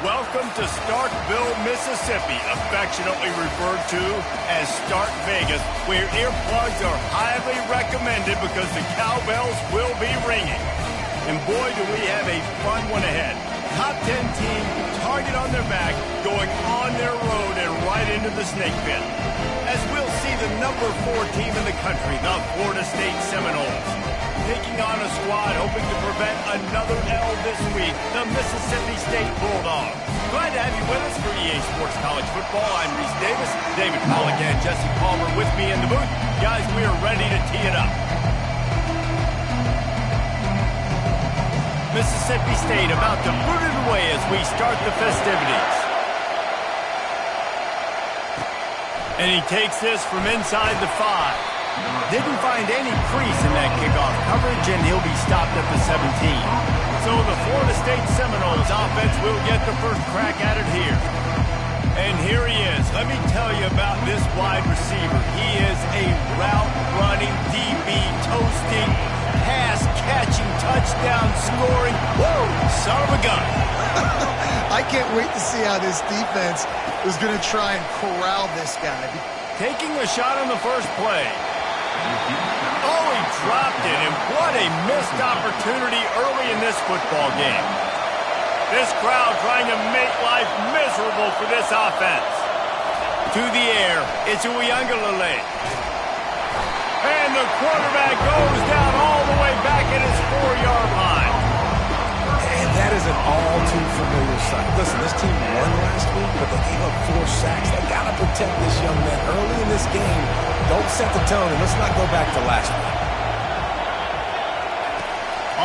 Welcome to Starkville, Mississippi, affectionately referred to as Stark Vegas, where earplugs are highly recommended because the cowbells will be ringing. And boy, do we have a fun one ahead. Top 10 team, target on their back, going on their road and right into the snake pit. As we'll see the number 4 team in the country, the Florida State Seminoles, taking on a squad hoping to prevent another L this week, the Mississippi State Bulldogs. Glad to have you with us for EA Sports College Football. I'm Reese Davis, David Pollock and Jesse Palmer with me in the booth. Guys, we are ready to tee it up. Mississippi State about to boot it away as we start the festivities. And he takes this from inside the 5. Didn't find any crease in that kickoff coverage, and he'll be stopped at the 17. So the Florida State Seminoles offense will get the first crack at it here. And here he is. Let me tell you about this wide receiver. He is a route-running, DB, toasting, pass-catching, touchdown-scoring, woo, son of a gun. I can't wait to see how this defense is going to try and corral this guy. Taking a shot on the first play. Oh, he dropped it, and what a missed opportunity early in this football game. This crowd trying to make life miserable for this offense. To the air, it's Uiagalelei. And the quarterback goes down all the way back at his 4-yard line. And that is an all-too-familiar sight. Listen, this team won last week, but they gave up 4 sacks. They got to protect this young man early in this game. Don't set the tone, and let's not go back to last week.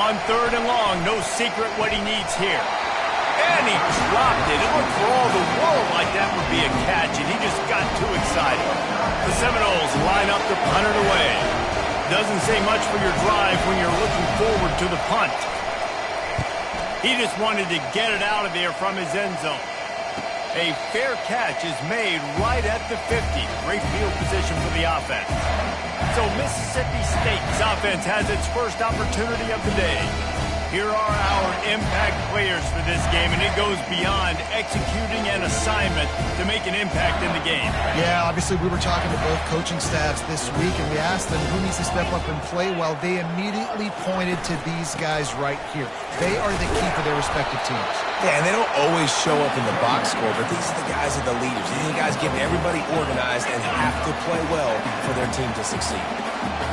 On 3rd and long, no secret what he needs here. And he dropped it. It looked for all the world like that would be a catch, and he just got too excited. The Seminoles line up to punt it away. Doesn't say much for your drive when you're looking forward to the punt. He just wanted to get it out of there from his end zone. A fair catch is made right at the 50. Great field position for the offense. So Mississippi State's offense has its first opportunity of the day. Here are our impact players for this game, and it goes beyond executing an assignment to make an impact in the game. Yeah, obviously we were talking to both coaching staffs this week, and we asked them who needs to step up and play well. They immediately pointed to these guys right here. They are the key for their respective teams. Yeah, and they don't always show up in the box score, but these are the guys that are the leaders. These are the guys getting everybody organized and have to play well for their team to succeed.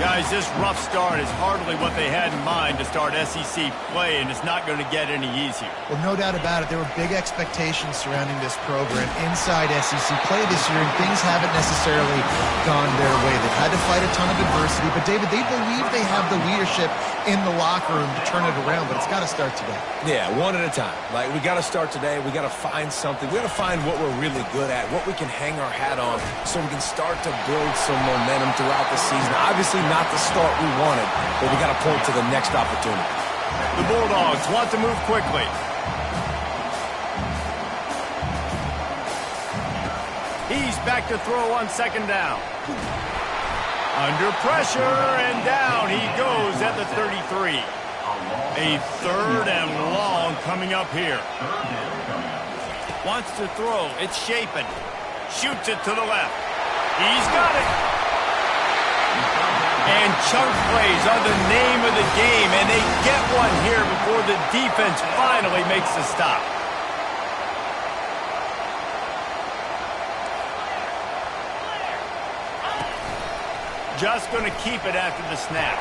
Guys, this rough start is hardly what they had in mind to start SEC play, and it's not going to get any easier. Well, no doubt about it. There were big expectations surrounding this program inside SEC play this year, and things haven't necessarily gone their way. They've had to fight a ton of adversity, but, David, they believe they have the leadership in the locker room to turn it around, but it's got to start today. Yeah, one at a time. Like, we got to start today. We got to find something. We got to find what we're really good at, what we can hang our hat on so we can start to build some momentum throughout the season. Obviously not the start we wanted, but we got to point to the next opportunity. The Bulldogs want to move quickly. He's back to throw on 2nd down. Under pressure, and down he goes at the 33. A 3rd and long coming up here. Wants to throw. It's Shapen. Shoots it to the left. He's got it. And chunk plays are the name of the game, and they get one here before the defense finally makes the stop. Just going to keep it after the snap.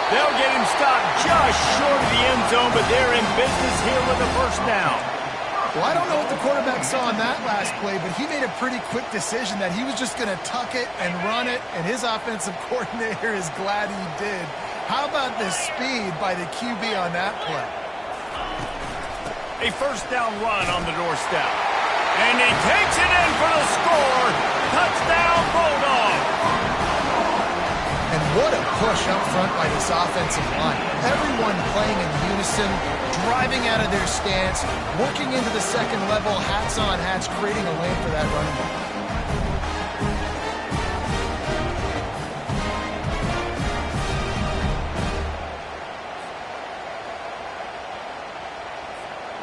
They'll get him stopped just short of the end zone, but they're in business here with a 1st down. Well, I don't know what the quarterback saw in that last play, but he made a pretty quick decision that he was just going to tuck it and run it, and his offensive coordinator is glad he did. How about the speed by the QB on that play? A 1st down run on the doorstep. And he takes it in for the score. Touchdown, Bulldogs. And what a push up front by this offensive line. Everyone playing in unison, driving out of their stance, working into the 2nd level, hats on hats, creating a lane for that running back.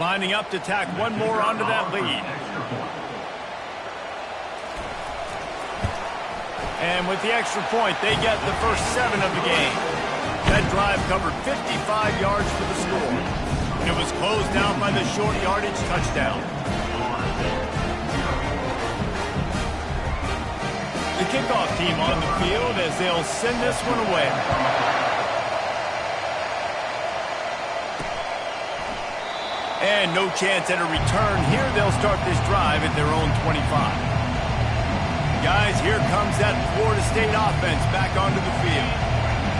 Lining up to tack one more onto that lead. And with the extra point, they get the first 7 of the game. That drive covered 55 yards for the score. And it was closed down by the short yardage touchdown. The kickoff team on the field as they'll send this one away. And no chance at a return here. They'll start this drive at their own 25. Guys, here comes that Florida State offense back onto the field.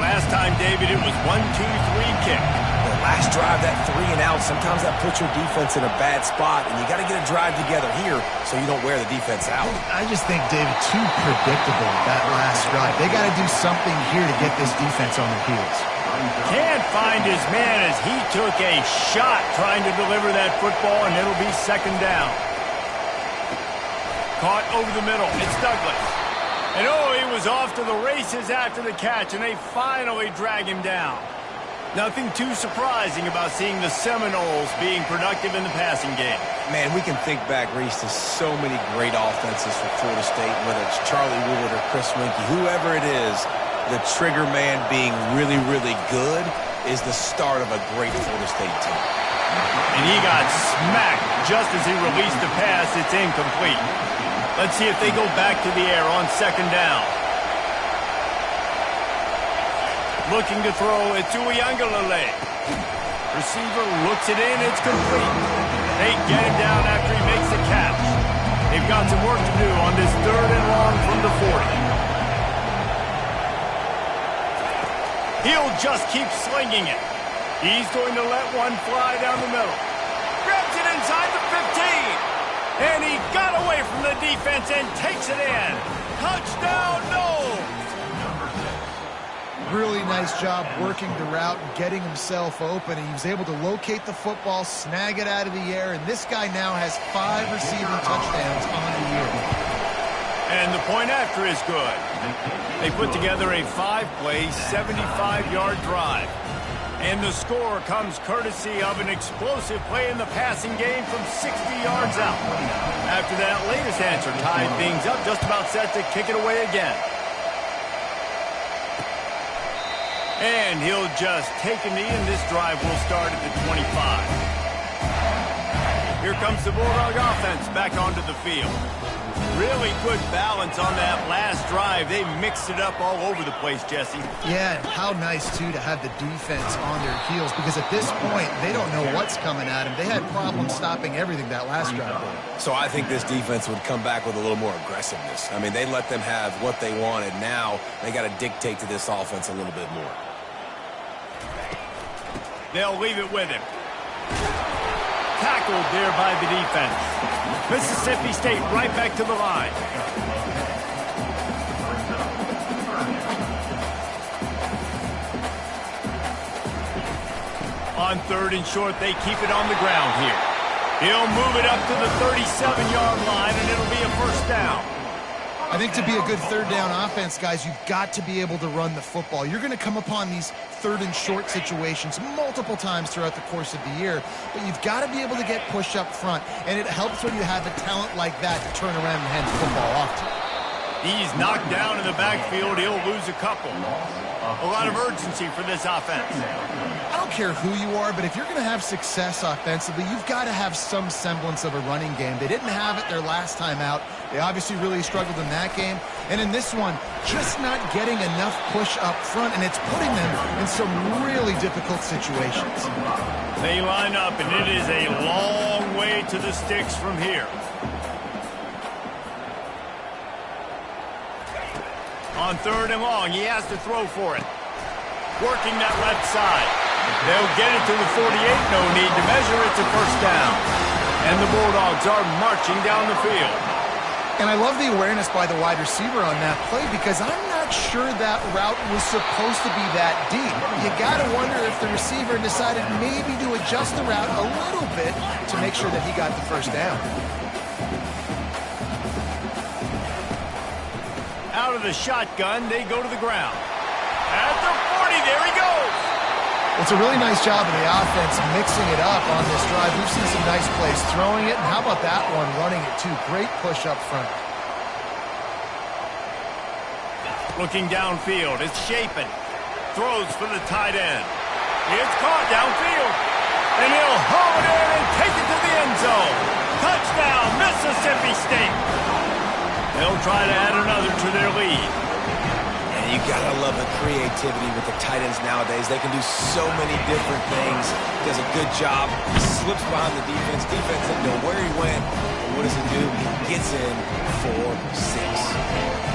Last time, David, it was 1-2-3 kick. The last drive, that 3 and out, sometimes that puts your defense in a bad spot, and you got to get a drive together here so you don't wear the defense out. I just think, David, too predictable, that last drive. They got to do something here to get this defense on their heels. Can't find his man as he took a shot trying to deliver that football, and it'll be second down. Caught over the middle. It's Douglas. And oh, he was off to the races after the catch, and they finally drag him down. Nothing too surprising about seeing the Seminoles being productive in the passing game. Man, we can think back, Reese, to so many great offenses for Florida State, whether it's Charlie Wood or Chris Winkie, whoever it is, the trigger man being really, really good is the start of a great Florida State team. And he got smacked just as he released the pass. It's incomplete. Let's see if they go back to the air on second down. Looking to throw, it's Uiagalelei. Receiver looks it in, it's complete. They get him down after he makes the catch. They've got some work to do on this 3rd and long from the 40. He'll just keep slinging it. He's going to let one fly down the middle. Grabs it inside the 15. And he got away from the defense and takes it in. Touchdown, Noles! Really nice job working the route and getting himself open. He was able to locate the football, snag it out of the air, and this guy now has 5 receiving touchdowns on the year. And the point after is good. They put together a 5-play, 75-yard drive. And the score comes courtesy of an explosive play in the passing game from 60 yards out. After that latest answer tied things up, just about set to kick it away again. And he'll just take a knee, and this drive will start at the 25. Here comes the Bulldog offense back onto the field. Really good balance on that last drive. They mixed it up all over the place, Jesse. Yeah, and how nice, too, to have the defense on their heels, because at this point, they don't know what's coming at them. They had problems stopping everything that last drive. So I think this defense would come back with a little more aggressiveness. I mean, they let them have what they wanted. Now they got to dictate to this offense a little bit more. They'll leave it with him. Tackled there by the defense. Mississippi State right back to the line. On 3rd and short, they keep it on the ground here. He'll move it up to the 37-yard line, and it'll be a first down. I think to be a good 3rd down offense, guys, you've got to be able to run the football. You're going to come upon these 3rd and short situations multiple times throughout the course of the year, but you've got to be able to get push up front, and it helps when you have a talent like that to turn around and hand the football off to. He's knocked down in the backfield. He'll lose a couple. A lot of urgency for this offense. I don't care who you are, but if you're going to have success offensively, you've got to have some semblance of a running game. They didn't have it their last time out. They obviously really struggled in that game. And in this one, just not getting enough push up front, and it's putting them in some really difficult situations. They line up, and it is a long way to the sticks from here. On 3rd and long, he has to throw for it. Working that left side. They'll get it to the 48. No need to measure. It's a first down. And the Bulldogs are marching down the field. And I love the awareness by the wide receiver on that play, because I'm not sure that route was supposed to be that deep. You got to wonder if the receiver decided maybe to adjust the route a little bit to make sure that he got the first down. Out of the shotgun, they go to the ground. At the 40, there he goes. It's a really nice job of the offense mixing it up on this drive. We've seen some nice plays throwing it, and how about that one running it too? Great push up front. Looking downfield, it's Shapen. Throws for the tight end. It's caught downfield. And he'll haul it in and take it to the end zone. Touchdown, Mississippi State. They'll try to add another to their lead. And you gotta love the creativity with the tight ends nowadays. They can do so many different things. Does a good job. Slips behind the defense. Defense didn't know where he went. And what does he do? He gets in for 6.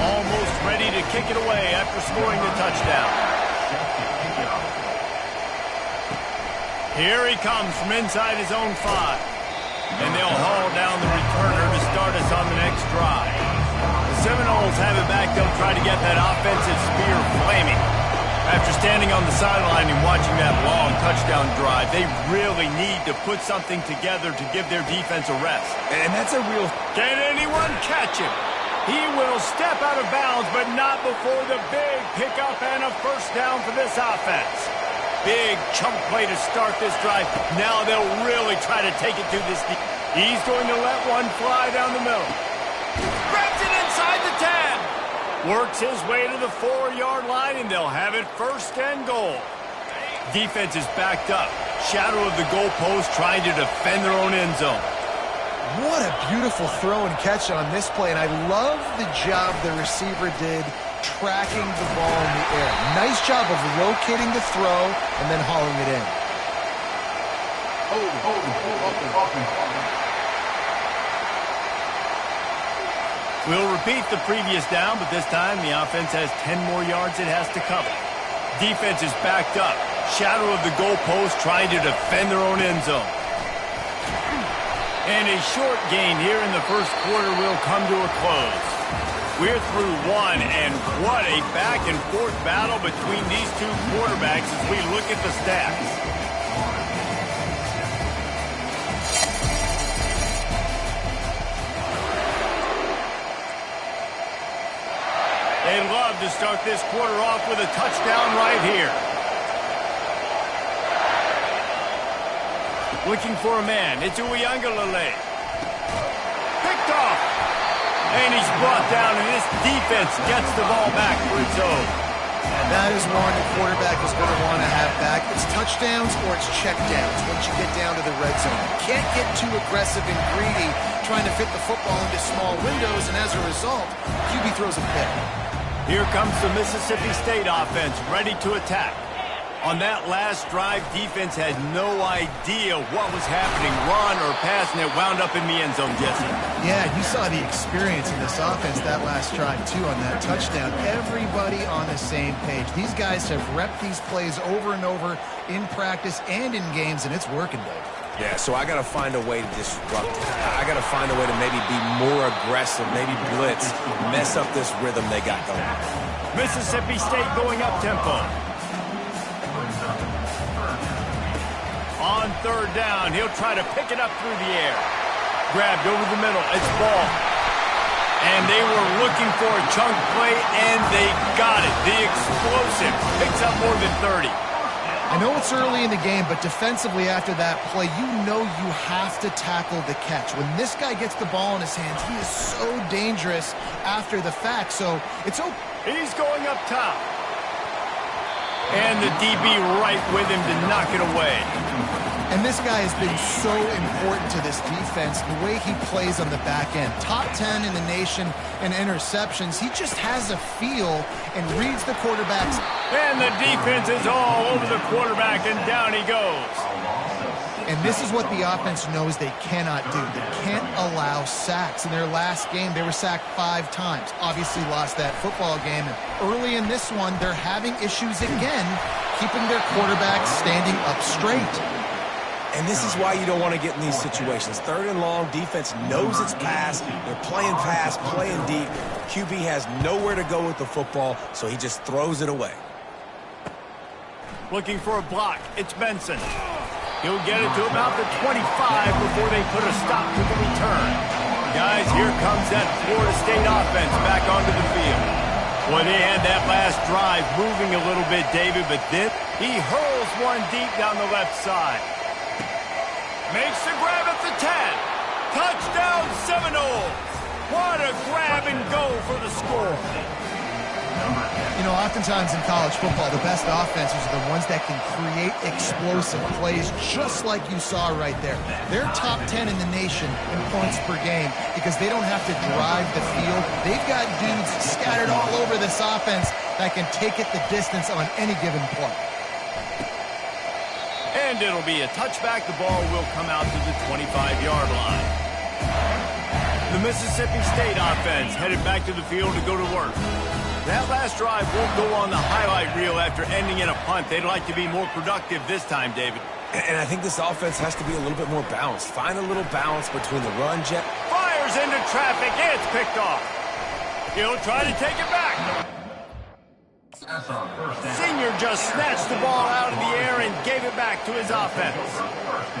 Almost ready to kick it away after scoring the touchdown. Here he comes from inside his own 5. And they'll haul down the returner to start us on the next drive. The Seminoles have it back. They'll try to get that offensive spear flaming. After standing on the sideline and watching that long touchdown drive, they really need to put something together to give their defense a rest. And that's a real... Can anyone catch him? He will step out of bounds, but not before the big pickup and a first down for this offense. Big chunk play to start this drive. Now they'll really try to take it to this. He's going to let one fly down the middle. Grabs it inside the 10. Works his way to the 4-yard line, and they'll have it first and goal. Defense is backed up. Shadow of the goalpost trying to defend their own end zone. What a beautiful throw and catch on this play, and I love the job the receiver did tracking the ball in the air. Nice job of locating the throw and then hauling it in. We'll repeat the previous down, but this time the offense has 10 more yards it has to cover. Defense is backed up. Shadow of the goalpost trying to defend their own end zone. And a short gain here in the first quarter will come to a close. We're through 1, and what a back-and-forth battle between these two quarterbacks as we look at the stats. They'd love to start this quarter off with a touchdown right here. Looking for a man. It's Uiagalelei. Picked off. And he's brought down, and this defense gets the ball back for its own. And that is one the quarterback is going to want to have back. It's touchdowns or it's checkdowns once you get down to the red zone. You can't get too aggressive and greedy trying to fit the football into small windows, and as a result, QB throws a pick. Here comes the Mississippi State offense ready to attack. On that last drive, defense had no idea what was happening, run or pass, and it wound up in the end zone, Jesse. Yeah, you saw the experience in this offense that last drive, too, on that touchdown. Everybody on the same page. These guys have repped these plays over and over in practice and in games, and it's working, Dave. Yeah, so I got to find a way to disrupt it. I got to find a way to maybe be more aggressive, maybe blitz, mess up this rhythm they got going. Mississippi State going up tempo. On third down, he'll try to pick it up through the air. Grabbed over the middle. It's ball. And they were looking for a chunk play, and they got it. The explosive picks up more than 30. I know it's early in the game, but defensively after that play, you know you have to tackle the catch. When this guy gets the ball in his hands, he is so dangerous after the fact. So it's okay. He's going up top. And the DB right with him to knock it away. And this guy has been so important to this defense, the way he plays on the back end. Top 10 in the nation in interceptions. He just has a feel and reads the quarterbacks. And the defense is all over the quarterback, and down he goes. And this is what the offense knows they cannot do. They can't allow sacks. In their last game, they were sacked 5 times. Obviously lost that football game. And early in this one, they're having issues again, keeping their quarterbacks standing up straight. And this is why you don't want to get in these situations. Third and long, defense knows it's pass. They're playing pass, playing deep. QB has nowhere to go with the football, so he just throws it away. Looking for a block. It's Benson. He'll get it to about the 25 before they put a stop to the return. Guys, here comes that Florida State offense back onto the field. Well, they had that last drive moving a little bit, David, but then he hurls one deep down the left side. Makes the grab at the 10. Touchdown Seminoles. What a grab and go for the score. You know, oftentimes in college football, the best offenses are the ones that can create explosive plays, just like you saw right there. They're top 10 in the nation in points per game because they don't have to drive the field. They've got dudes scattered all over this offense that can take it the distance on any given play. And it'll be a touchback. The ball will come out to the 25-yard line. The Mississippi State offense headed back to the field to go to work. That last drive won't go on the highlight reel after ending in a punt. They'd like to be more productive this time, David. And I think this offense has to be a little bit more balanced. Find a little balance between the run, jet. Fires into traffic. It's picked off. He'll try to take it back. Senior just snatched the ball out of the air and gave it back to his offense.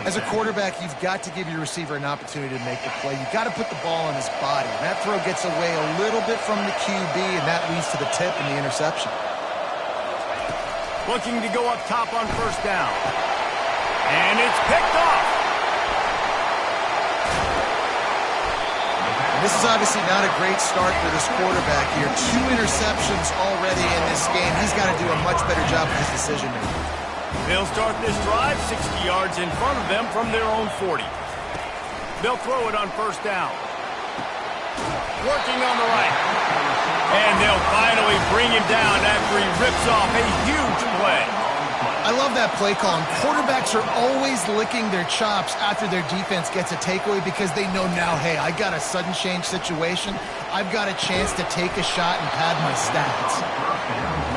As a quarterback, you've got to give your receiver an opportunity to make the play. You've got to put the ball on his body. And that throw gets away a little bit from the QB, and that leads to the tip and the interception. Looking to go up top on first down. And it's picked off. This is obviously not a great start for this quarterback here. 2 interceptions already in this game. He's got to do a much better job of his decision-making. They'll start this drive 60 yards in front of them from their own 40. They'll throw it on first down. Working on the right. And they'll finally bring him down after he rips off a huge play. I love that play call. And quarterbacks are always licking their chops after their defense gets a takeaway because they know now, hey, I got a sudden change situation. I've got a chance to take a shot and pad my stats.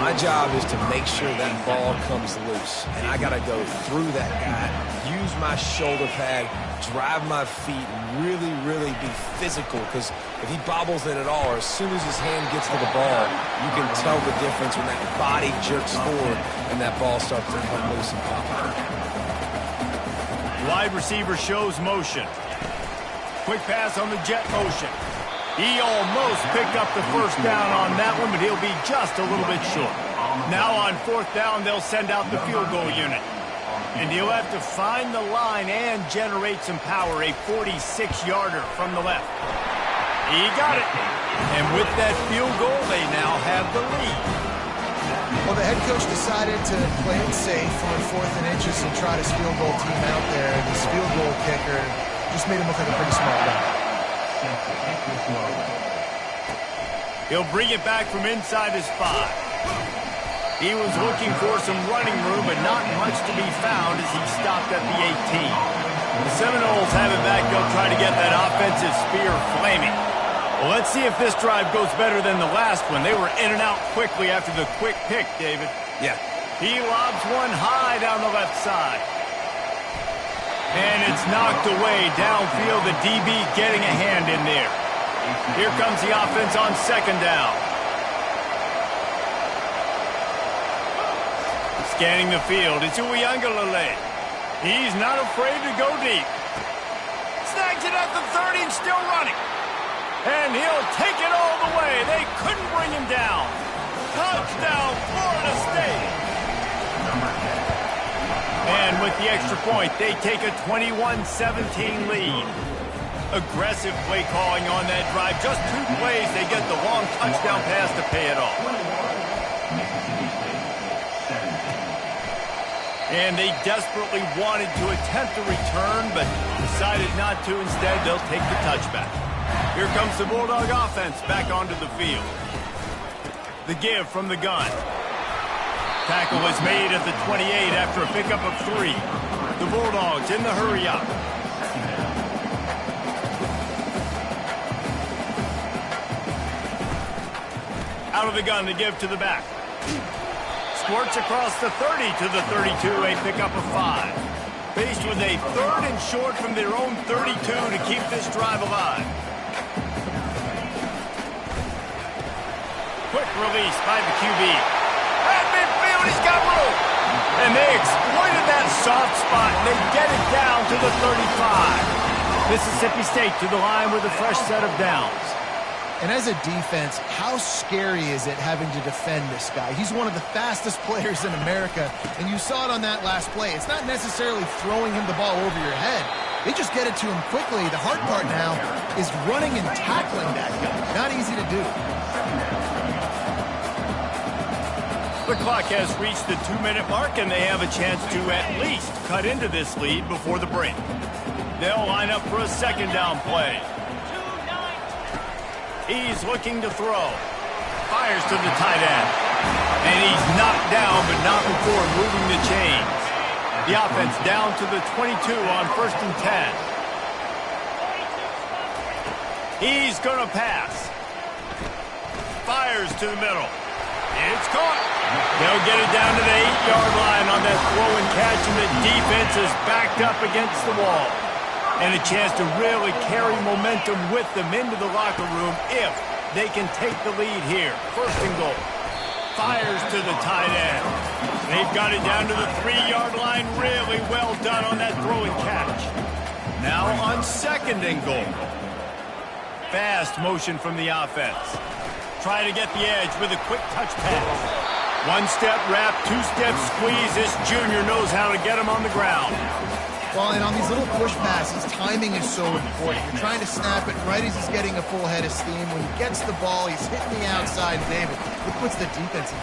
My job is to make sure that ball comes loose. And I got to go through that guy, use my shoulder pad, drive my feet, and really, really be physical. Because if he bobbles it at all, or as soon as his hand gets to the ball, you can tell the difference when that body jerks forward and that ball starts to come loose and pop out. Wide receiver shows motion. Quick pass on the jet motion. He almost picked up the first down on that one, but he'll be just a little bit short. Now on fourth down, they'll send out the field goal unit. And he'll have to find the line and generate some power, a 46-yarder from the left. He got it. And with that field goal, they now have the lead. Well, the head coach decided to play it safe on 4th and inches and try his field goal team out there. This field goal kicker just made him look like a pretty smart guy. He'll bring it back from inside his 5. He was looking for some running room, but not much to be found as he stopped at the 18. The Seminoles have it back. They'll try to get that offensive spear flaming. Well, let's see if this drive goes better than the last one. They were in and out quickly after the quick pick, David. Yeah. He lobs one high down the left side. And it's knocked away downfield. The DB getting a hand in there. Here comes the offense on second down. Scanning the field. It's Uiagalelei. He's not afraid to go deep. Snags it at the 30 and still running. And he'll take it all the way. They couldn't bring him down. Touchdown, Florida State. And with the extra point, they take a 21-17 lead. Aggressive play calling on that drive. Just 2 plays, they get the long touchdown pass to pay it off. And they desperately wanted to attempt a return, but decided not to. Instead, they'll take the touchback. Here comes the Bulldog offense back onto the field. The give from the gun. Tackle is made at the 28 after a pickup of 3. The Bulldogs in the hurry up. Out of the gun, the give to the back. Squirts across the 30 to the 32, a pickup of 5. Faced with a 3rd and short from their own 32 to keep this drive alive. Quick release by the QB. At midfield, he's got room. And they exploited that soft spot, and they get it down to the 35. Mississippi State to the line with a fresh set of downs. And as a defense, how scary is it having to defend this guy? He's one of the fastest players in America, and you saw it on that last play. It's not necessarily throwing him the ball over your head. They just get it to him quickly. The hard part now is running and tackling that guy. Not easy to do. The clock has reached the 2-minute mark, and they have a chance to at least cut into this lead before the break. They'll line up for a second down play. He's looking to throw. Fires to the tight end. And he's knocked down, but not before moving the chains. The offense down to the 22 on 1st and 10. He's going to pass. Fires to the middle. It's caught. They'll get it down to the 8-yard line on that throw and catch, and the defense is backed up against the wall. And a chance to really carry momentum with them into the locker room if they can take the lead here. 1st and goal. Fires to the tight end. They've got it down to the 3-yard line. Really well done on that throw and catch. Now on 2nd and goal. Fast motion from the offense. Try to get the edge with a quick touch pass. 1-step wrap, 2-step squeeze. This junior knows how to get him on the ground. Well, and on these little push passes, timing is so important. You're trying to snap it right as he's getting a full head of steam. When he gets the ball, he's hitting the outside. David, it puts the defense in.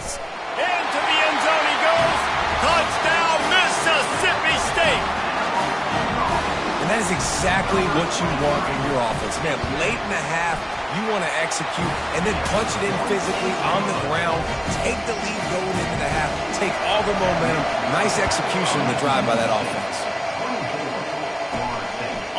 Into the end zone he goes. Touchdown, Mississippi State. And that is exactly what you want in your offense. Man, late in the half, you want to execute and then punch it in physically on the ground. Take the lead going into the half. Take all the momentum. Nice execution in the drive by that offense.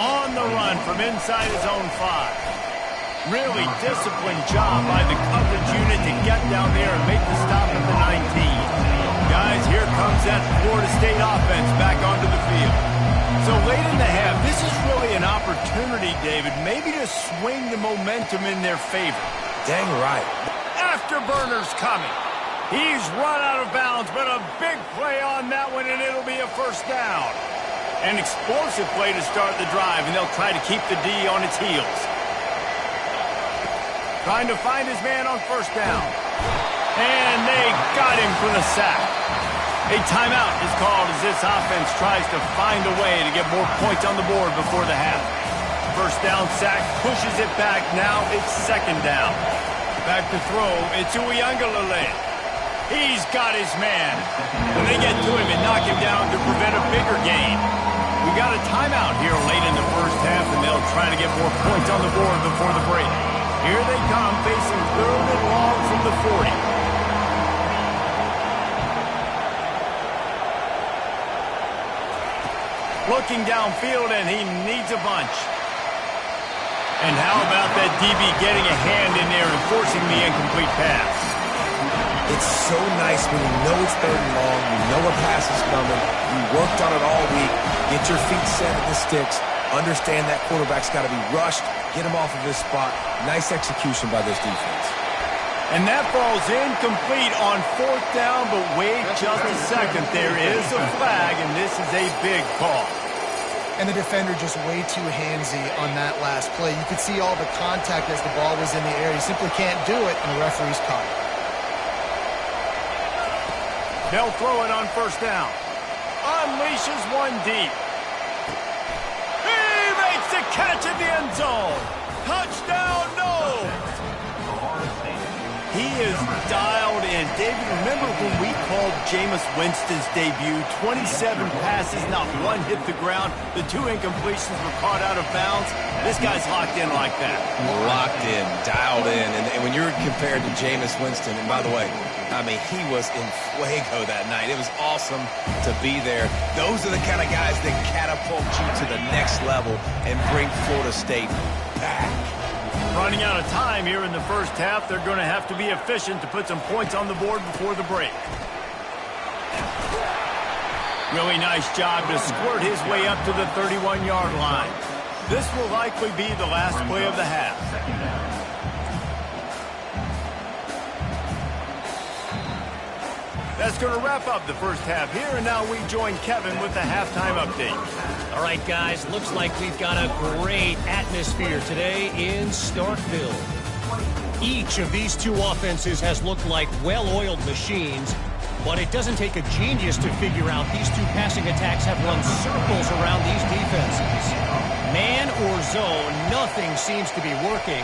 On the run from inside his own 5. Really disciplined job by the coverage unit to get down there and make the stop at the 19. Guys, here comes that Florida State offense back onto the field. So late in the half, this is really an opportunity, David, maybe to swing the momentum in their favor. Dang right. Afterburner's coming. He's run out of bounds, but a big play on that one, and it'll be a 1st down. An explosive play to start the drive, and they'll try to keep the D on its heels. Trying to find his man on 1st down. And they got him for the sack. A timeout is called as this offense tries to find a way to get more points on the board before the half. 1st down sack pushes it back. Now it's 2nd down. Back to throw. It's Uiagalelei. He's got his man. And they get to him and knock him down to prevent a bigger gain. We got a timeout here late in the 1st half, and they'll try to get more points on the board before the break. Here they come, facing 3rd and long from the 40. Looking downfield, and he needs a bunch. And how about that DB getting a hand in there and forcing the incomplete pass? It's so nice when you know it's 3rd and long, you know a pass is coming, you worked on it all week, get your feet set at the sticks, understand that quarterback's got to be rushed, get him off of this spot. Nice execution by this defense. And that falls incomplete on 4th down, but wait just a second. There is a flag, and this is a big call. And the defender just way too handsy on that last play. You could see all the contact as the ball was in the air. He simply can't do it, and the referee's caught it. They'll throw it on 1st down. Unleashes one deep. He makes the catch in the end zone. Touchdown, no! He is dialed in. David, remember when we called Jameis Winston's debut? 27 passes, not one hit the ground. The 2 incompletions were caught out of bounds. This guy's locked in like that. Locked in, dialed in. And when you're compared to Jameis Winston, and by the way, I mean, he was in fuego that night. It was awesome to be there. Those are the kind of guys that catapult you to the next level and bring Florida State back. Running out of time here in the 1st half. They're going to have to be efficient to put some points on the board before the break. Really nice job to squirt his way up to the 31-yard line. This will likely be the last play of the half. That's going to wrap up the 1st half here, and now we join Kevin with the halftime update. All right, guys, looks like we've got a great atmosphere today in Starkville. Each of these two offenses has looked like well-oiled machines, but it doesn't take a genius to figure out these two passing attacks have run circles around these defenses. Man or zone, nothing seems to be working,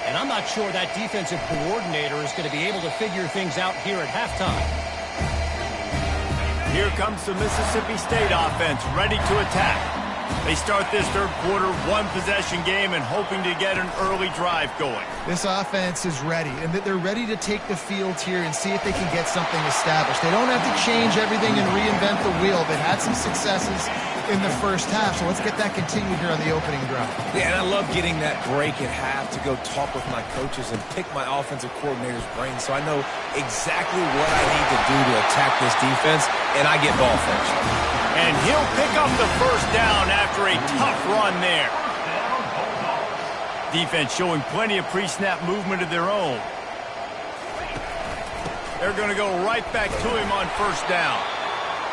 and I'm not sure that defensive coordinator is going to be able to figure things out here at halftime. Here comes the Mississippi State offense, ready to attack. They start this third quarter one-possession game and hoping to get an early drive going. This offense is ready, and they're ready to take the field here and see if they can get something established. They don't have to change everything and reinvent the wheel. They've had some successes in the first half, so let's get that continued here on the opening drive. Yeah, and I love getting that break at half to go talk with my coaches and pick my offensive coordinator's brain so I know exactly what I need to do to attack this defense, and I get ball first. And he'll pick up the first down after a tough run there. Defense showing plenty of pre-snap movement of their own. They're going to go right back to him on first down.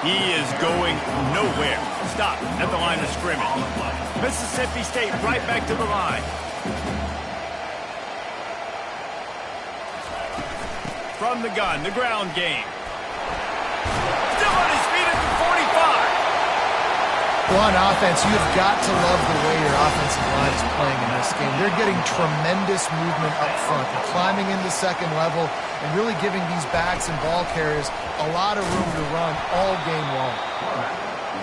He is going nowhere. Stop at the line of scrimmage. Mississippi State right back to the line. From the gun, the ground game. Still on his feet at the 45. Well, on offense, you've got to love the way your offensive line is playing in this game. They're getting tremendous movement up front. They're climbing into second level and really giving these backs and ball carriers a lot of room to run all game long.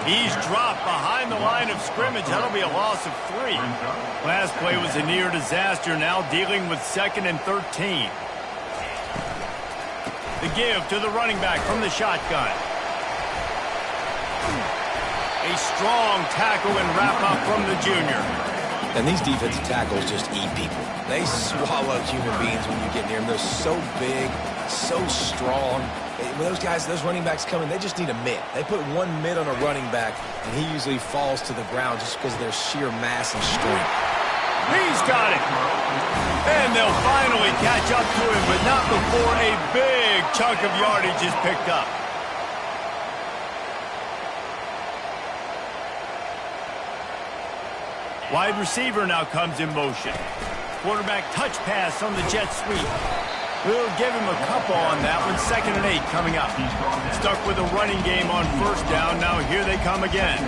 He's dropped behind the line of scrimmage. That'll be a loss of 3. Last play was a near disaster, now dealing with 2nd and 13. The give to the running back from the shotgun. A strong tackle and wrap-up from the junior. And these defensive tackles just eat people. They swallow human beings when you get near them. They're so big, so strong. When those guys, those running backs come in, they just need a mid. They put one mid on a running back, and he usually falls to the ground just because of their sheer mass and strength. He's got it. And they'll finally catch up to him, but not before a big chunk of yardage is picked up. Wide receiver now comes in motion. Quarterback touch pass on the jet sweep. We'll give him a couple on that one. 2nd and 8 coming up. Stuck with a running game on first down. Now here they come again.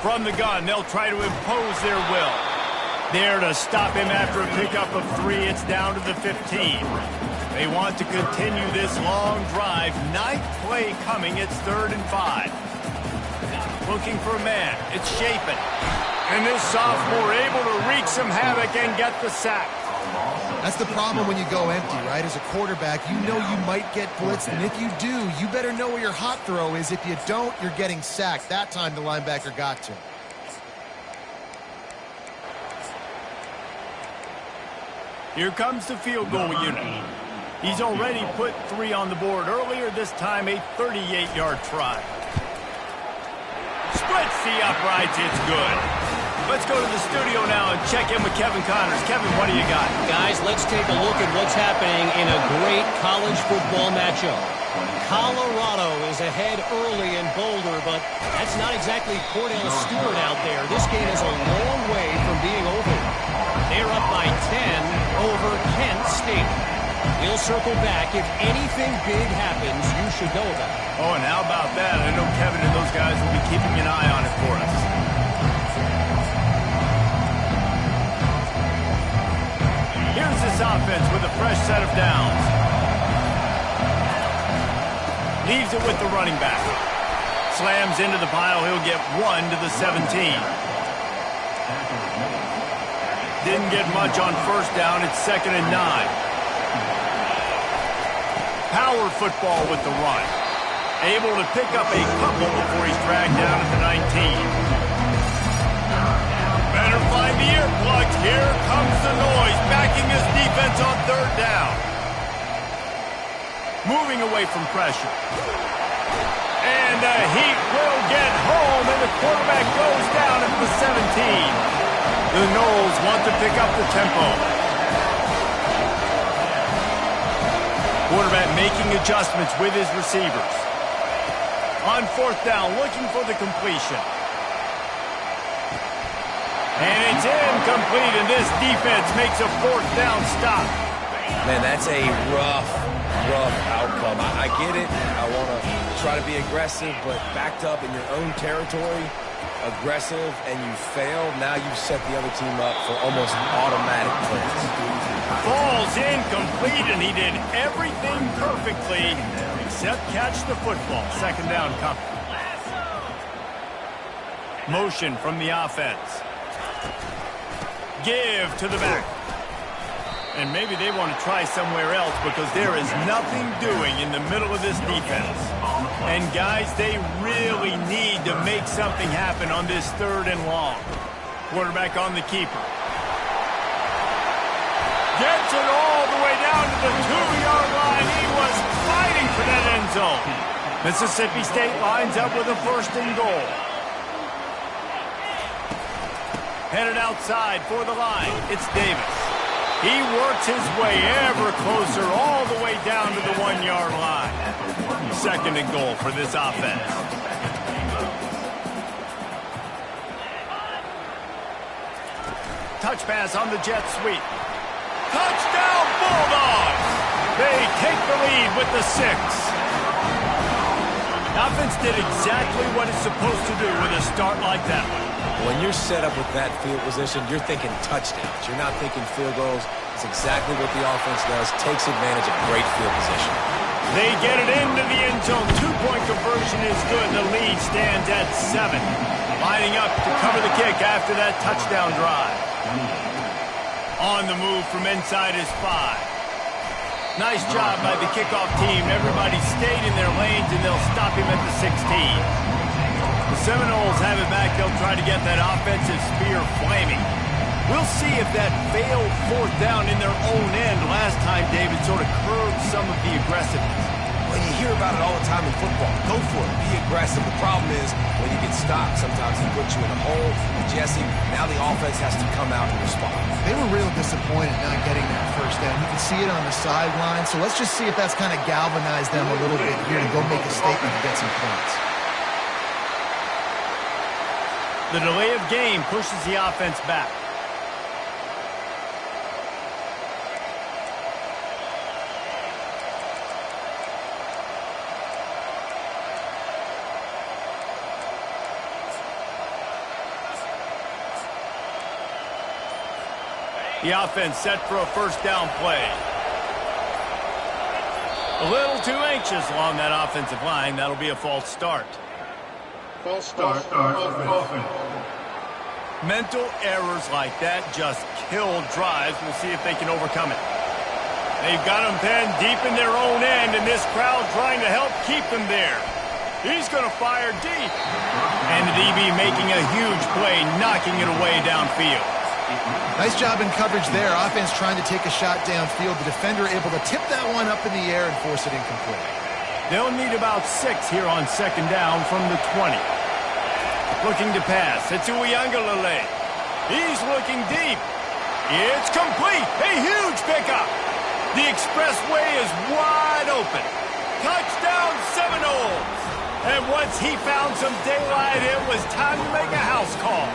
From the gun, they'll try to impose their will. There to stop him after a pickup of 3. It's down to the 15. They want to continue this long drive. 9th play coming. It's 3rd and 5. Looking for a man. It's Chapin. And this sophomore able to wreak some havoc and get the sack. That's the problem when you go empty, right? As a quarterback, you know you might get blitzed, and if you do, you better know where your hot throw is. If you don't, you're getting sacked. That time the linebacker got to him. Here comes the field goal unit. He's already put 3 on the board earlier, this time a 38-yard try. Splits the uprights, it's good. Let's go to the studio now and check in with Kevin Connors. Kevin, what do you got? Guys, let's take a look at what's happening in a great college football matchup. Colorado is ahead early in Boulder, but that's not exactly Cordell Stewart out there. This game is a long way from being over. They're up by 10 over Kent State. We'll circle back. If anything big happens, you should know about it. Oh, and how about that? I know Kevin and those guys will be keeping an eye on it for us. Here's this offense with a fresh set of downs. Leaves it with the running back. Slams into the pile. He'll get 1 to the 17. Didn't get much on first down. It's 2nd and 9. Power football with the run. Able to pick up a couple before he's dragged down at the 19. Better find the earplugs. Here comes the noise, backing his defense on 3rd down. Moving away from pressure. And the heat will get home, and the quarterback goes down at the 17. The Noles want to pick up the tempo. Quarterback making adjustments with his receivers. On 4th down, looking for the completion. And it's incomplete, and this defense makes a fourth down stop. Man, that's a rough outcome. I get it. I want to try to be aggressive, but backed up in your own territory, aggressive, and you fail. Now you've set the other team up for almost automatic points. Ball's incomplete, and he did everything perfectly except catch the football. Second down coming. Motion from the offense. Give to the back. And maybe they want to try somewhere else because there is nothing doing in the middle of this defense. And guys, they really need to make something happen on this third and long. Quarterback on the keeper. Gets it all the way down to the 2-yard line. He was fighting for that end zone. Mississippi State lines up with a first and goal. Headed outside for the line. It's Davis. He works his way ever closer all the way down to the 1-yard line. Second and goal for this offense. Touch pass on the jet sweep. Touchdown Bulldogs! They take the lead with the 6. Offense did exactly what it's supposed to do with a start like that one. When you're set up with that field position, you're thinking touchdowns. You're not thinking field goals. It's exactly what the offense does. Takes advantage of great field position. They get it into the end zone. 2-point conversion is good. The lead stands at 7. Lining up to cover the kick after that touchdown drive. On the move from inside his 5. Nice job by the kickoff team. Everybody stayed in their lanes, and they'll stop him at the 16. The Seminoles have it back. They'll try to get that offensive spear flaming. We'll see if that failed fourth down in their own end last time, David, sort of curbed some of the aggressiveness. Well, you hear about it all the time in football. Go for it. Be aggressive. The problem is when you get stopped, sometimes it puts you in a hole. Jesse, now the offense has to come out and respond. They were real disappointed not getting that first down. You can see it on the sideline. So let's just see if that's kind of galvanized them a little bit here to go make a statement and get some points. The delay of game pushes the offense back. The offense set for a first down play. A little too anxious along that offensive line. That'll be a false start. False start. Mental errors like that just kill drives. We'll see if they can overcome it. They've got them pinned deep in their own end, and this crowd trying to help keep them there. He's going to fire deep. And the DB making a huge play, knocking it away downfield. Nice job in coverage there. Offense trying to take a shot downfield. The defender able to tip that one up in the air and force it incomplete. They'll need about 6 here on second down from the 20. Looking to pass. It's Uiagalelei. He's looking deep. It's complete. A huge pickup. The expressway is wide open. Touchdown Seminoles. And once he found some daylight, it was time to make a house call.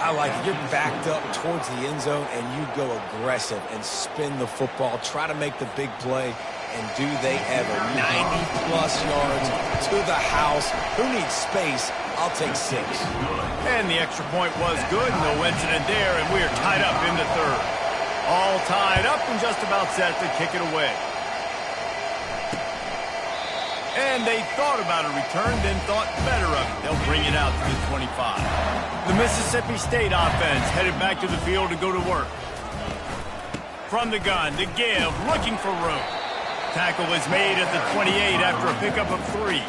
I like it. You're backed up towards the end zone, and you go aggressive and spin the football. Try to make the big play. And do they ever. 90-plus yards to the house. Who needs space? I'll take 6. And the extra point was good. No incident there, and we are tied up in the third. All tied up and just about set to kick it away. And they thought about a return, then thought better of it. They'll bring it out to the 25. The Mississippi State offense headed back to the field to go to work. From the gun, to give, looking for room. Tackle is made at the 28 after a pickup of 3.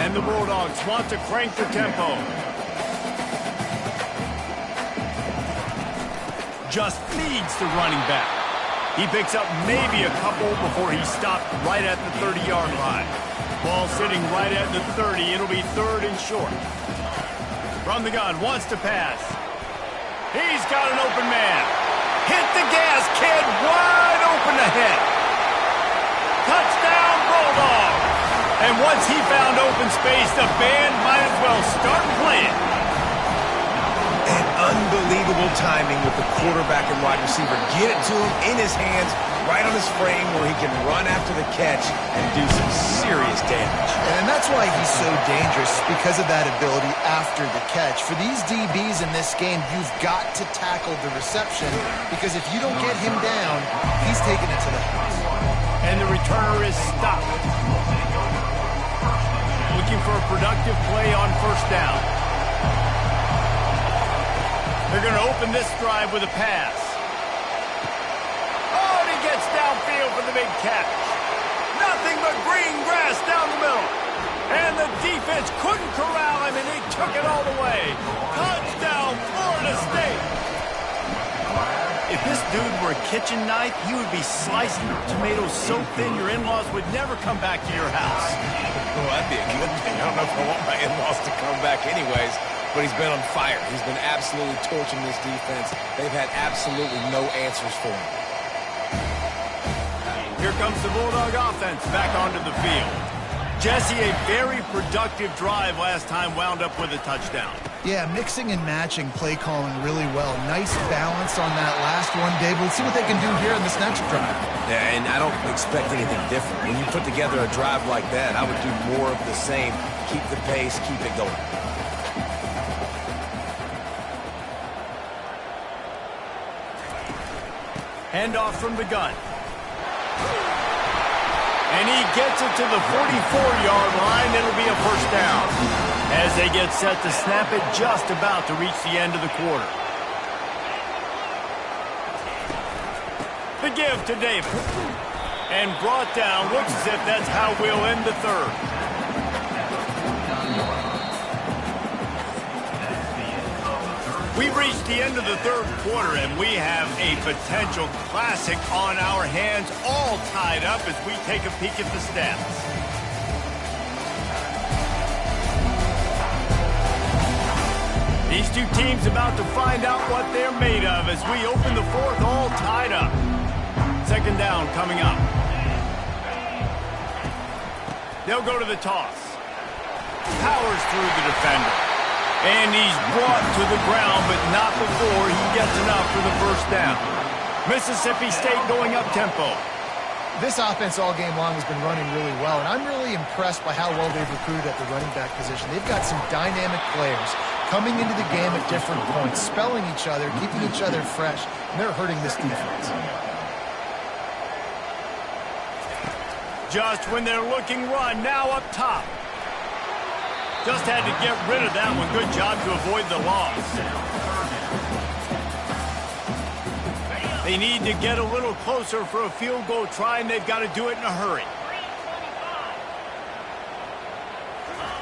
And the Bulldogs want to crank the tempo. Just feeds the running back. He picks up maybe a couple before he stopped right at the 30-yard line. Ball sitting right at the 30. It'll be third and short. From the gun, wants to pass. He's got an open man. Hit the gas, kid. Wide open ahead. Touchdown, Bulldogs. And once he found open space, the band might as well start playing. Unbelievable timing with the quarterback and wide receiver. Get it to him in his hands, right on his frame where he can run after the catch and do some serious damage. And that's why he's so dangerous, because of that ability after the catch. For these DBs in this game, you've got to tackle the reception, because if you don't get him down, he's taking it to the house. And the returner is stopped. Looking for a productive play on first down. They're going to open this drive with a pass. Oh, and he gets downfield for the big catch. Nothing but green grass down the middle. And the defense couldn't corral him, and he took it all the way. Touchdown, Florida State. If this dude were a kitchen knife, he would be slicing tomatoes so thin your in-laws would never come back to your house. Well, that'd be a good thing. I don't know if I want my in-laws to come back anyways, but he's been on fire. He's been absolutely torching this defense. They've had absolutely no answers for him. Here comes the Bulldog offense back onto the field. Jesse, a very productive drive last time, wound up with a touchdown. Yeah, mixing and matching play calling really well. Nice balance on that last one, Dave. Let's see what they can do here in this next drive. Yeah, and I don't expect anything different. When you put together a drive like that, I would do more of the same. Keep the pace, keep it going. Handoff from the gun. And he gets it to the 44-yard line. It'll be a first down as they get set to snap it just about to reach the end of the quarter. The give to Davis. And brought down. Looks as if that's how we'll end the third. We've reached the end of the third quarter, and we have a potential classic on our hands, all tied up as we take a peek at the stats. These two teams about to find out what they're made of as we open the fourth, all tied up. Second down coming up. They'll go to the toss. Powers through the defender. And he's brought to the ground, but not before he gets enough for the first down. Mississippi State going up-tempo. This offense all game long has been running really well, and I'm really impressed by how well they've recruited at the running back position. They've got some dynamic players coming into the game at different points, spelling each other, keeping each other fresh, and they're hurting this defense. Just when they're looking run, now up top. Just had to get rid of that one. Good job to avoid the loss. They need to get a little closer for a field goal try, and they've got to do it in a hurry.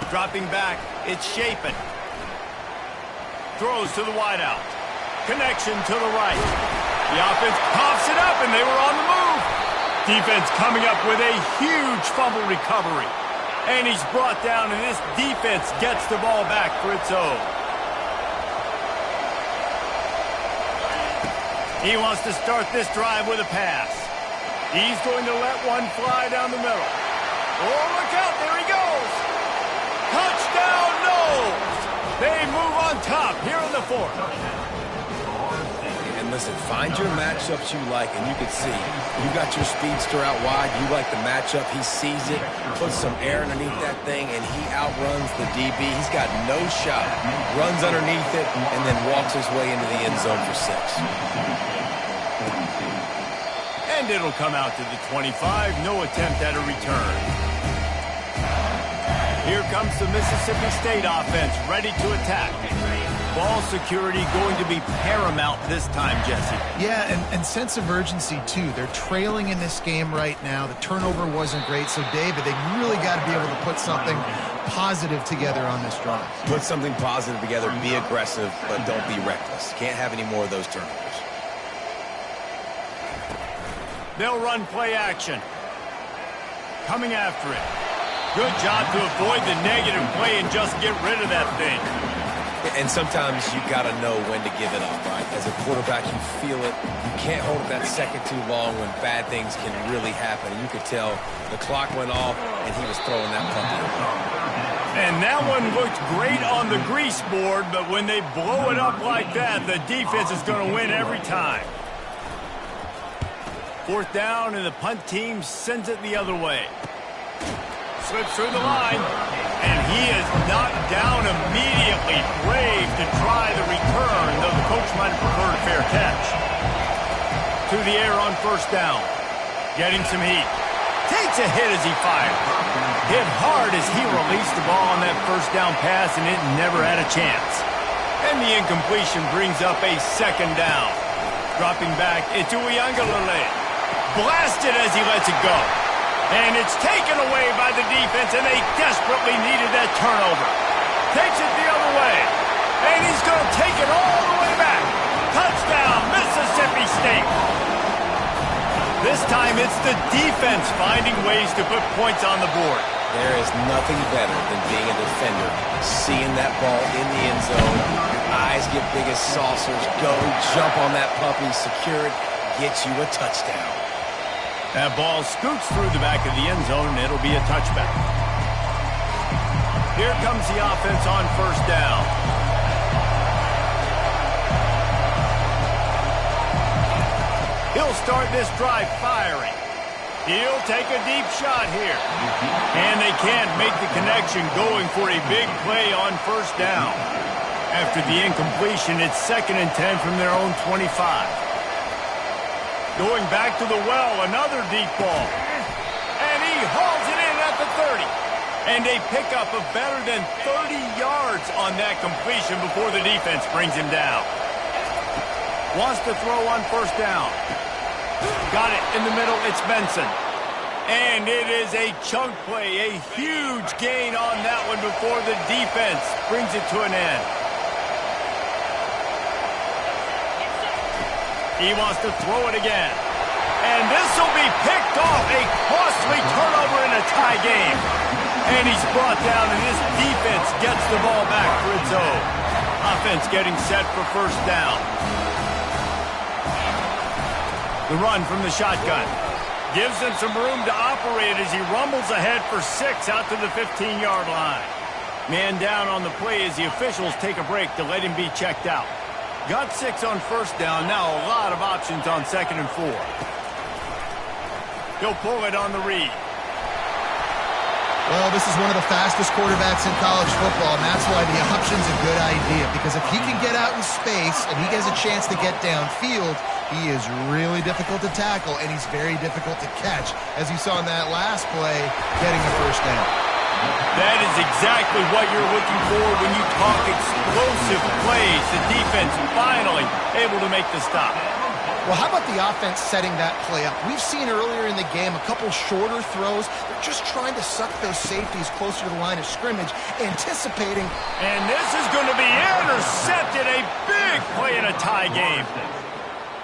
Dropping back, it's Shapen. Throws to the wideout. Connection to the right. The offense pops it up, and they were on the move. Defense coming up with a huge fumble recovery. And he's brought down, and this defense gets the ball back for its own. He wants to start this drive with a pass. He's going to let one fly down the middle. Oh, look out, there he goes. Touchdown, Knowles. They move on top here in the fourth. And listen, find your matchups you like, and you can see you got your speedster out wide. You like the matchup. He sees it, puts some air underneath that thing, and he outruns the DB. He's got no shot. Runs underneath it, and then walks his way into the end zone for 6. And it'll come out to the 25. No attempt at a return. Here comes the Mississippi State offense, ready to attack. Ball security going to be paramount this time, Jesse. Yeah, and sense of urgency, too. They're trailing in this game right now. The turnover wasn't great, so, David, they really got to be able to put something positive together on this drive. Put something positive together, be aggressive, but don't be reckless. Can't have any more of those turnovers. They'll run play action. Coming after it. Good job to avoid the negative play and just get rid of that thing. And sometimes you got to know when to give it up, right? As a quarterback, you feel it. You can't hold it that second too long when bad things can really happen. And you could tell the clock went off, and he was throwing that puppy away. And And that one looked great on the grease board, but when they blow it up like that, the defense is going to win every time. Fourth down, and the punt team sends it the other way. Slips through the line, and he is knocked down immediately. Brave to try the return, though the coach might have preferred a fair catch. To the air on first down. Getting some heat. Takes a hit as he fires. Hit hard as he released the ball on that first down pass, and it never had a chance. And the incompletion brings up a second down. Dropping back, it's Uiagalelei. Blasted as he lets it go. And it's taken away by the defense, and they desperately needed that turnover. Takes it the other way. And he's going to take it all the way back. Touchdown, Mississippi State. This time it's the defense finding ways to put points on the board. There is nothing better than being a defender. Seeing that ball in the end zone, your eyes get big as saucers. Go, jump on that puppy, secure it, get you a touchdown. That ball scoots through the back of the end zone, and it'll be a touchback. Here comes the offense on first down. He'll start this drive firing. He'll take a deep shot here. And they can't make the connection, going for a big play on first down. After the incompletion, it's 2nd and 10 from their own 25. Going back to the well, another deep ball. And he hauls it in at the 30. And they pick up a better than 30 yards on that completion before the defense brings him down. Wants to throw on first down. Got it in the middle, it's Benson. And it is a chunk play, a huge gain on that one before the defense brings it to an end. He wants to throw it again. And this will be picked off, a costly turnover in a tie game. And he's brought down, and this defense gets the ball back for its own. Offense getting set for first down. The run from the shotgun. Gives him some room to operate as he rumbles ahead for 6 out to the 15-yard line. Man down on the play as the officials take a break to let him be checked out. Got 6 on first down, now a lot of options on 2nd and 4. He'll pull it on the read. Well, this is one of the fastest quarterbacks in college football, and that's why the option's a good idea, because if he can get out in space and he gets a chance to get downfield, he is really difficult to tackle, and he's very difficult to catch, as you saw in that last play, getting a first down. That is exactly what you're looking for when you talk explosive plays. The defense finally able to make the stop. Well, how about the offense setting that play up? We've seen earlier in the game a couple shorter throws. They're just trying to suck those safeties closer to the line of scrimmage, anticipating. And this is going to be intercepted. A big play in a tie game.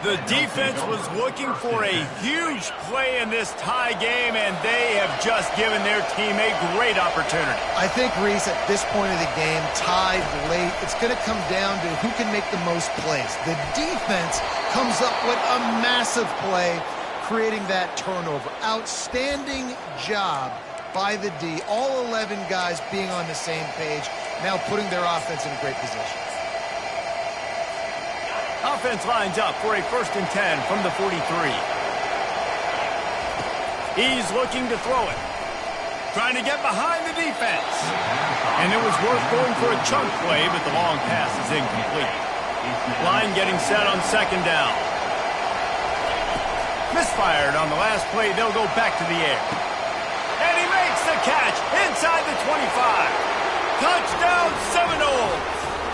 The defense was looking for a huge play in this tie game, and they have just given their team a great opportunity. I think, Reese, at this point of the game, tied late, it's going to come down to who can make the most plays. The defense comes up with a massive play, creating that turnover. Outstanding job by the D. All 11 guys being on the same page, now putting their offense in a great position. Offense lines up for a 1st and 10 from the 43. He's looking to throw it. Trying to get behind the defense. And it was worth going for a chunk play, but the long pass is incomplete. Line getting set on 2nd down. Misfired on the last play. They'll go back to the air. And he makes the catch inside the 25. Touchdown Seminoles.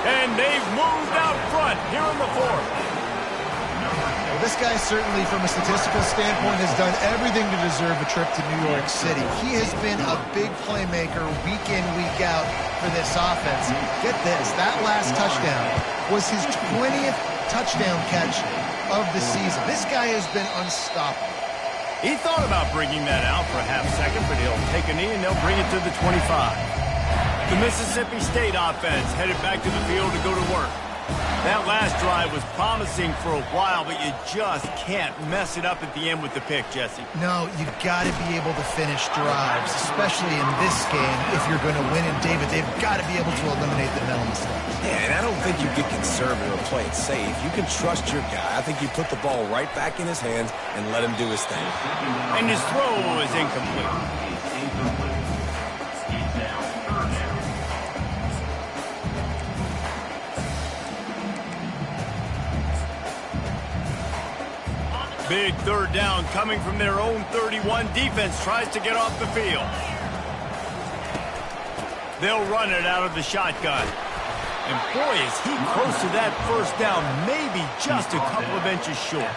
And they've moved out front here in the 4th. Well, this guy certainly, from a statistical standpoint, has done everything to deserve a trip to New York City. He has been a big playmaker week in, week out for this offense. Get this, that last touchdown was his 20th touchdown catch of the season. This guy has been unstoppable. He thought about bringing that out for a half second, but he'll take a knee and they'll bring it to the 25. The Mississippi State offense headed back to the field to go to work. That last drive was promising for a while, but you just can't mess it up at the end with the pick, Jesse. No, you've got to be able to finish drives, especially in this game if you're going to win. And, David, they've got to be able to eliminate the mental mistakes. Yeah, and I don't think you get conservative or play it safe. You can trust your guy. I think you put the ball right back in his hands and let him do his thing. And his throw is incomplete. Big third down coming from their own 31. Defense tries to get off the field. They'll run it out of the shotgun. And boy, is he close to that first down, maybe just a couple of inches short.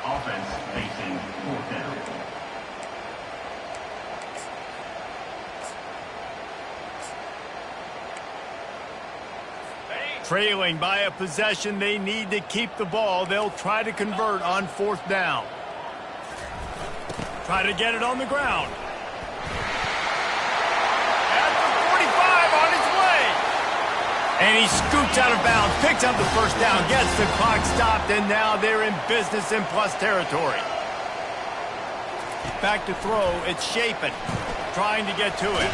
Offense facing fourth down. Trailing by a possession, they need to keep the ball. They'll try to convert on fourth down. Try to get it on the ground. At the 45, on his way. And he scoots out of bounds, picks up the first down, gets the clock stopped, and now they're in business in plus territory. Back to throw, it's Chapin, trying to get to it.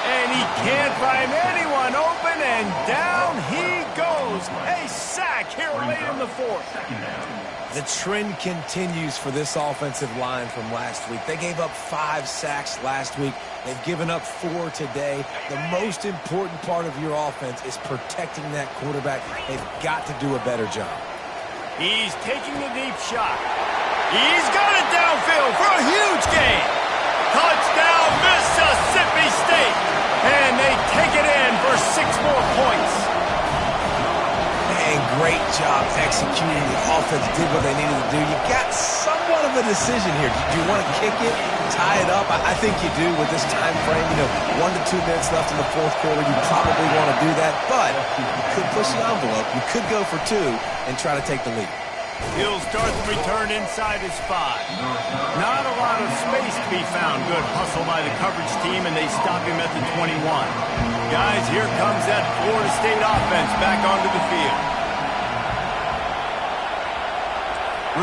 And he can't find anyone open, and down he goes. A sack here late in the fourth. The trend continues for this offensive line from last week. They gave up 5 sacks last week. They've given up 4 today. The most important part of your offense is protecting that quarterback. They've got to do a better job. He's taking the deep shot. He's got it downfield for a huge gain. Touchdown, Mississippi State. And they take it in for 6 more points. And great job executing. The offense did what they needed to do. You got somewhat of a decision here. Do you want to kick it, tie it up? I think you do with this time frame. 1 to 2 minutes left in the fourth quarter. You probably want to do that. But you could push the envelope. You could go for 2 and try to take the lead. He'll start the return inside his 5. Not a lot of space to be found. Good hustle by the coverage team, and they stop him at the 21. Guys, here comes that Florida State offense back onto the field.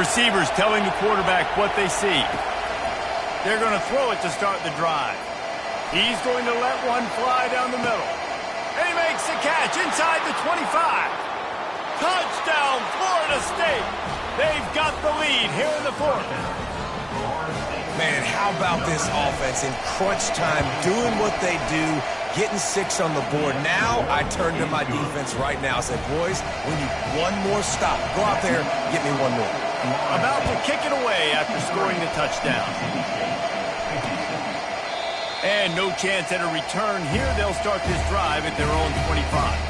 Receivers telling the quarterback what they see. They're going to throw it to start the drive. He's going to let one fly down the middle. And he makes the catch inside the 25. Touchdown, Florida State. They've got the lead here in the fourth. Man, how about this offense in crunch time, doing what they do, getting 6 on the board. Now I turn to my defense right now. I said, boys, we need one more stop. Go out there, get me one more. About to kick it away after scoring the touchdown. And no chance at a return here. They'll start this drive at their own 25.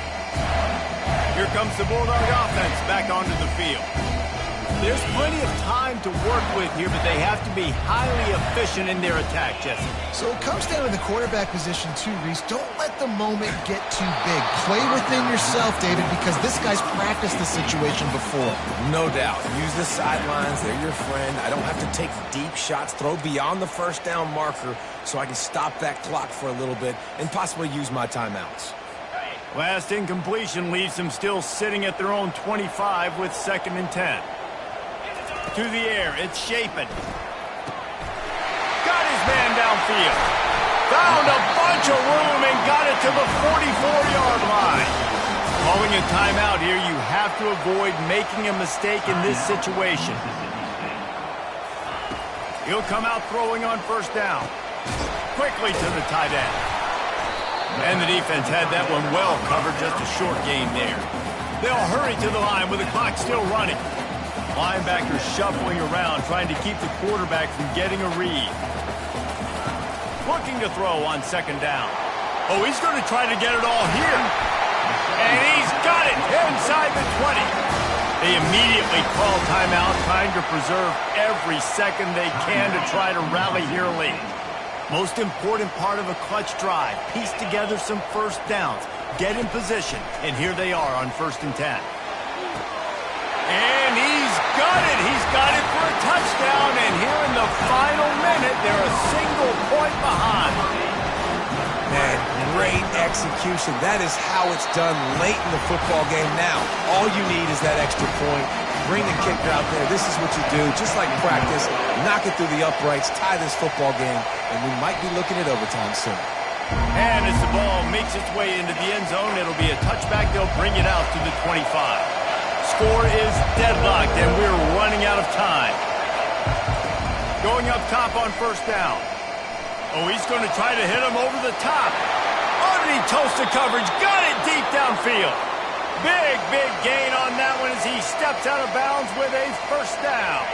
Here comes the Bulldog offense back onto the field. There's plenty of time to work with here, but they have to be highly efficient in their attack, Jesse. So it comes down to the quarterback position too, Reese. Don't let the moment get too big. Play within yourself, David, because this guy's practiced the situation before. No doubt. Use the sidelines. They're your friend. I don't have to take deep shots. Throw beyond the first down marker so I can stop that clock for a little bit and possibly use my timeouts. Last incompletion leaves them still sitting at their own 25 with 2nd and 10. To the air, it's Chapin. Got his man downfield. Found a bunch of room and got it to the 44-yard line. Calling a timeout here, you have to avoid making a mistake in this situation. He'll come out throwing on first down. Quickly to the tight end. And the defense had that one well covered, just a short gain there. They'll hurry to the line with the clock still running. Linebackers shuffling around, trying to keep the quarterback from getting a read. Looking to throw on 2nd down. Oh, he's going to try to get it all here. And he's got it inside the 20. They immediately call timeout, trying to preserve every second they can to try to rally here late. Most important part of a clutch drive, piece together some first downs, get in position, and here they are on 1st and 10. And he's got it. He's got it for a touchdown, and here in the final minute, they're a single point behind. Man, great great execution. That is how it's done late in the football game now. All you need is that extra point. Bring the kicker out there. This is what you do. Just like practice, knock it through the uprights, tie this football game, and we might be looking at overtime soon. And as the ball makes its way into the end zone, it'll be a touchback. They'll bring it out to the 25. Score is deadlocked, and we're running out of time. Going up top on first down. Oh, he's going to try to hit him over the top. Underneath toasted coverage. Got it deep downfield. Big gain on that one as he steps out of bounds with a first down.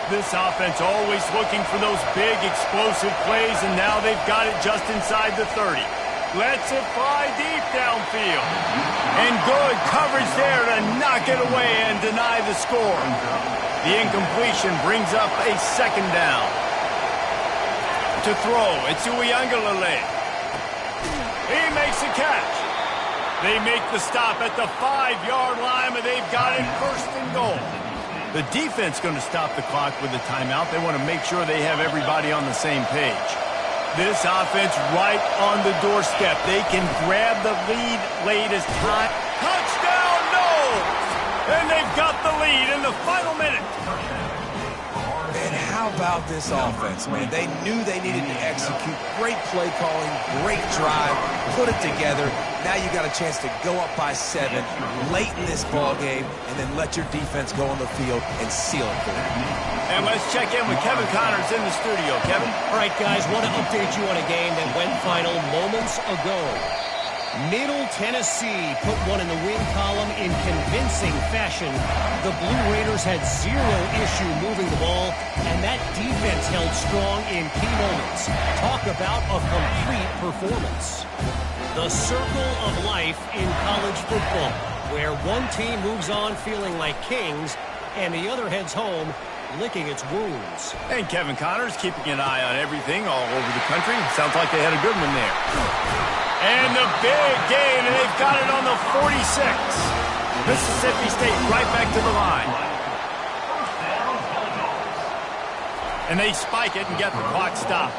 This offense always looking for those big explosive plays, and now they've got it just inside the 30. Lets it fly deep downfield. And good coverage there to knock it away and deny the score. The incompletion brings up a second down. To throw, it's Uiagalelei. He makes a catch. They make the stop at the 5-yard line, and they've got it first and goal. The defense going to stop the clock with a timeout. They want to make sure they have everybody on the same page. This offense right on the doorstep. They can grab the lead late as time. Touchdown, no! And they've got the lead in the final minute. And how about this offense, man? They knew they needed to execute. Great play calling, great drive, put it together. Now you got a chance to go up by 7 late in this ball game and then let your defense go on the field and seal it for them. And let's check in with Kevin Connors in the studio. Kevin? All right, guys, want to update you on a game that went final moments ago. Middle Tennessee put one in the win column in convincing fashion. The Blue Raiders had zero issue moving the ball, and that defense held strong in key moments. Talk about a complete performance. The circle of life in college football, where one team moves on feeling like kings, and the other heads home licking its wounds. And Kevin Connors keeping an eye on everything all over the country. Sounds like they had a good one there. And the big gain, and they've got it on the 46. Mississippi State right back to the line. And they spike it and get the clock stopped.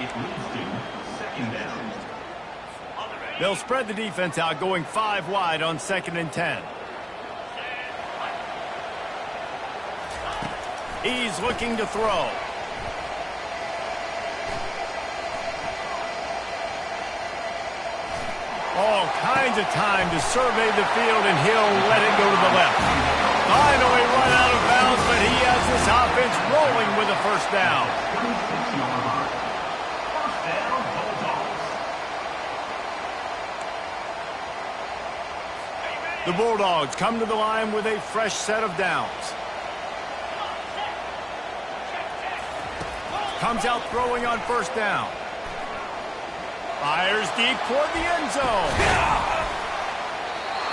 It leads to second down. They'll spread the defense out, going 5 wide on 2nd and 10. He's looking to throw. All kinds of time to survey the field, and he'll let it go to the left. Finally run out of bounds, but he has this offense rolling with a first down. The Bulldogs come to the line with a fresh set of downs. Comes out throwing on first down. Fires deep toward the end zone.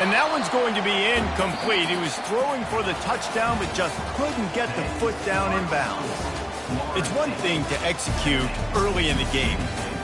And that one's going to be incomplete. He was throwing for the touchdown, but just couldn't get the foot down inbounds. It's one thing to execute early in the game.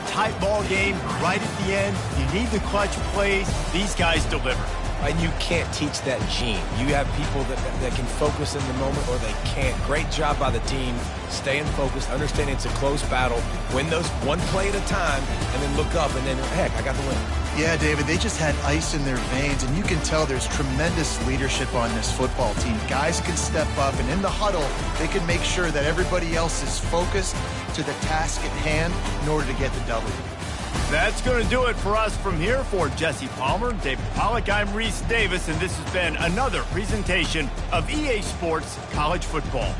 Tight ball game, right at the end. You need the clutch plays. These guys deliver. And you can't teach that gene. You have people that can focus in the moment or they can't. Great job by the team, staying focused, understanding it's a close battle, win those one play at a time, and then look up and then, heck, I got the win. Yeah, David, they just had ice in their veins, and you can tell there's tremendous leadership on this football team. Guys can step up, and in the huddle, they can make sure that everybody else is focused to the task at hand in order to get the W. That's going to do it for us from here. For Jesse Palmer, David Pollack, I'm Reese Davis, and this has been another presentation of EA Sports College Football.